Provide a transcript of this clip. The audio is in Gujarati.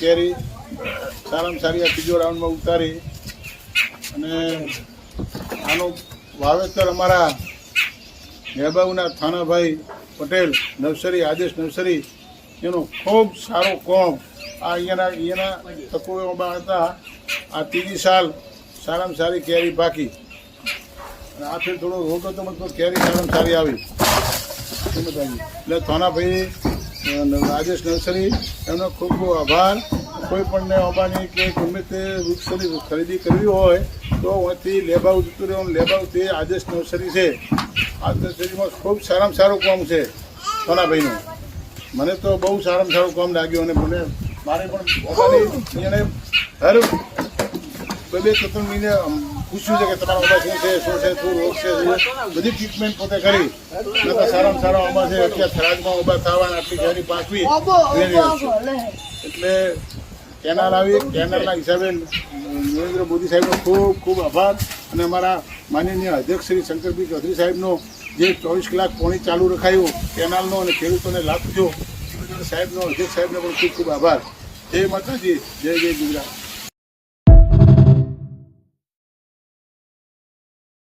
કેરી સારામાં સારી આ ત્રીજો રાઉન્ડમાં ઉતારી અને આનું વાવેતર અમારા મહેબાબના થાનાભાઈ પટેલ નર્સરી આદેશ નર્સરી એનો ખૂબ સારો કોમ આ અહીંયાના તકોમાં હતા. આ ત્રીજી સાલ સારામાં સારી કેરી પાકી અને આ ફેર થોડો રોગ હતો મતલબ કેરી સારામાં સારી આવી એટલે થાનાભાઈ આદેશ નર્સરી એમનો ખૂબ ખૂબ આભાર. કોઈ પણને અંબાની કે ગમે તે વૃક્ષોની ખરીદી કરવી હોય તો અહીંથી લેબાઉ જતું રહેવાનું. લેબાઉ તે આદેશ નર્સરી છે. આ નર્સરીમાં ખૂબ સારામાં સારું કામ છે થાનાભાઈનું. મને તો બહુ સારામાં સારું કામ લાગ્યું અને મને મારે પણ અંબાની એને હર બે ત્રણ મહિને પૂછ્યું છે કે તમારા અંબા શું છે શું રોગ છે બધી ટ્રીટમેન્ટ પોતે કરી સારામાં સારા અંબા છે. અત્યારે થરાદમાં ઊભા થવાના આટલી ઘણી પાકવી એટલે કેનાલ આવી. કેનાલના હિસાબે નરેન્દ્ર મોદી સાહેબનો ખૂબ ખૂબ આભાર અને અમારા માનનીય અધ્યક્ષ શ્રી શંકરભાઈ ચૌધરી સાહેબનો જે 24 કલાક પાણી ચાલુ રખાયું કેનાલનો અને ખેડૂતોને લાભ થયો સાહેબનો અધ્યક્ષ સાહેબનો પણ ખૂબ ખૂબ આભાર. જય માતાજી, જય જય ગુજરાત.